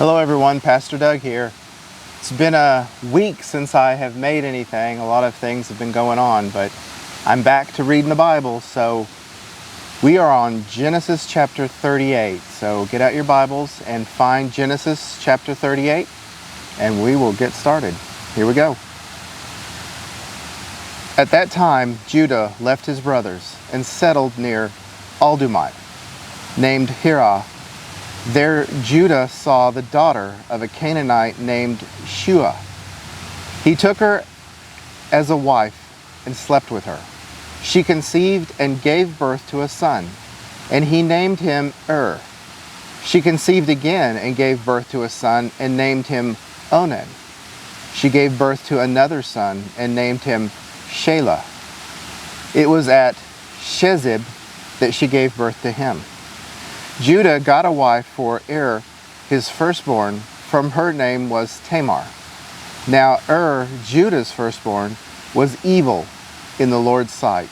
Hello everyone, Pastor Doug here. It's been a week since I have made anything. A lot of things have been going on, but I'm back to reading the Bible. So we are on Genesis chapter 38. So get out your Bibles and find Genesis chapter 38 and we will get started. Here we go. At that time, Judah left his brothers and settled near Aldumite, named Hirah. There Judah saw the daughter of a Canaanite named Shua. He took her as a wife and slept with her. She conceived and gave birth to a son, and he named him She conceived again and gave birth to a son and named him Onan. She gave birth to another son and named him Shelah. It was at Shezib that she gave birth to him. Judah got a wife for his firstborn. From her name was Tamar. Now Judah's firstborn, was evil in the Lord's sight,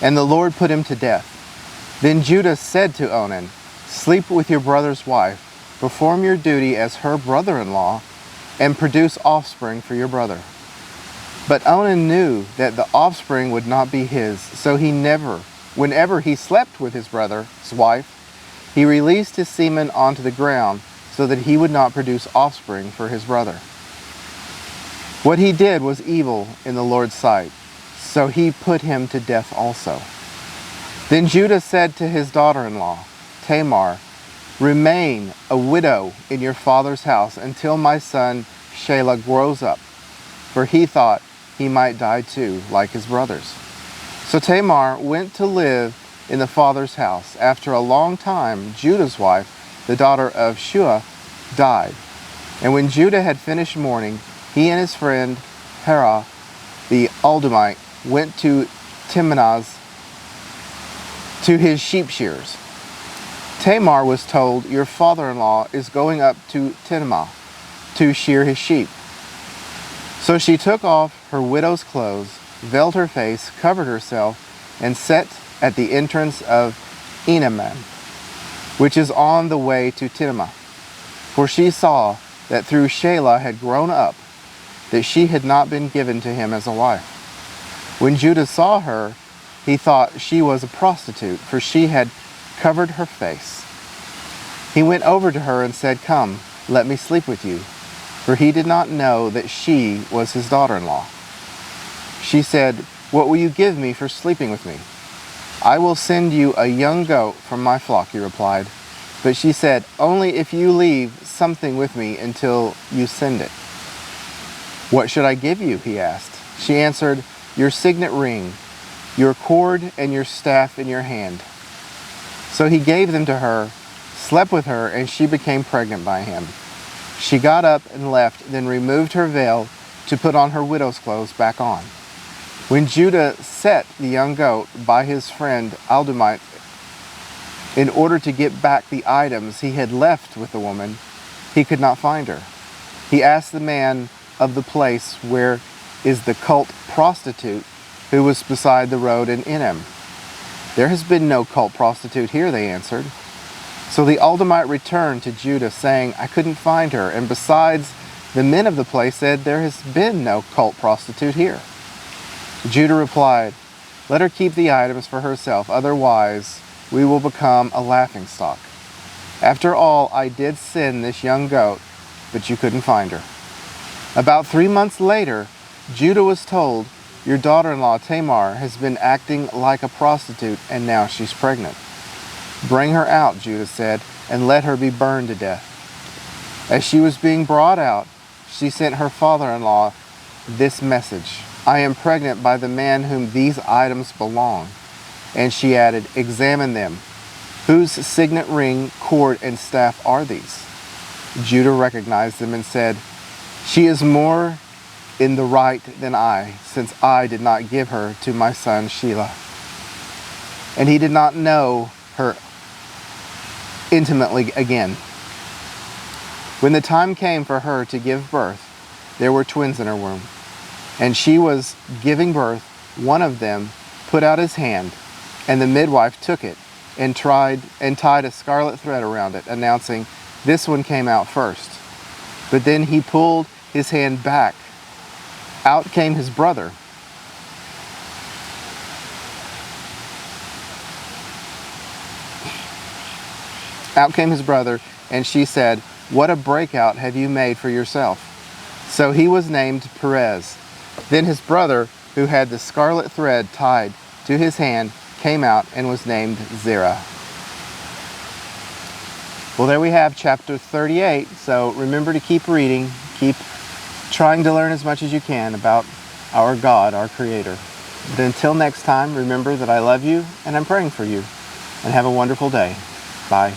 and the Lord put him to death. Then Judah said to Onan, "Sleep with your brother's wife, perform your duty as her brother-in-law, and produce offspring for your brother." But Onan knew that the offspring would not be his, so whenever he slept with his brother's wife, he released his semen onto the ground so that he would not produce offspring for his brother. What he did was evil in the Lord's sight, so he put him to death also. Then Judah said to his daughter-in-law, Tamar, "Remain a widow in your father's house until my son Shelah grows up," for he thought he might die too, like his brothers. So Tamar went to live in the father's house. After a long time, Judah's wife, the daughter of Shua, died. And when Judah had finished mourning, he and his friend Hirah the Aldumite went to Timnah to his sheep shearers. Tamar was told, "Your father-in-law is going up to Timnah to shear his sheep." So she took off her widow's clothes, veiled her face, covered herself, and sat at the entrance of Enaman, which is on the way to Timnah. For she saw that through Shelah had grown up, that she had not been given to him as a wife. When Judah saw her, he thought she was a prostitute, for she had covered her face. He went over to her and said, "Come, let me sleep with you," for he did not know that she was his daughter-in-law. She said, "What will you give me for sleeping with me?" "I will send you a young goat from my flock," he replied. But she said, "Only if you leave something with me until you send it." "What should I give you?" he asked. She answered, "Your signet ring, your cord, and your staff in your hand." So he gave them to her, slept with her, and she became pregnant by him. She got up and left, then removed her veil to put on her widow's clothes back on. When Judah set the young goat by his friend Aldumite in order to get back the items he had left with the woman, he could not find her. He asked the man of the place, "Where is the cult prostitute who was beside the road in Enem?" "There has been no cult prostitute here," they answered. So the Aldumite returned to Judah, saying, "I couldn't find her, and besides, the men of the place said there has been no cult prostitute here." Judah replied, "Let her keep the items for herself, otherwise we will become a laughingstock. After all, I did send this young goat, but you couldn't find her." About 3 months later, Judah was told, "Your daughter-in-law Tamar has been acting like a prostitute, and now she's pregnant." "Bring her out," Judah said, "and let her be burned to death." As she was being brought out, she sent her father-in-law this message, "I am pregnant by the man whom these items belong." And she added, "Examine them. Whose signet ring, cord, and staff are these?" Judah recognized them and said, "She is more in the right than I, since I did not give her to my son Shelah." And he did not know her intimately again. When the time came for her to give birth, there were twins in her womb. And she was giving birth, one of them put out his hand, and the midwife took it and tied a scarlet thread around it, announcing, This one came out first. But then he pulled his hand back. Out came his brother. Out came his brother, and she said, "What a breakout have you made for yourself." So he was named Perez. Then his brother, who had the scarlet thread tied to his hand, came out and was named Zerah. Well, there we have chapter 38. So remember to keep reading, keep trying to learn as much as you can about our God, our Creator. But until next time, remember that I love you and I'm praying for you. And have a wonderful day. Bye.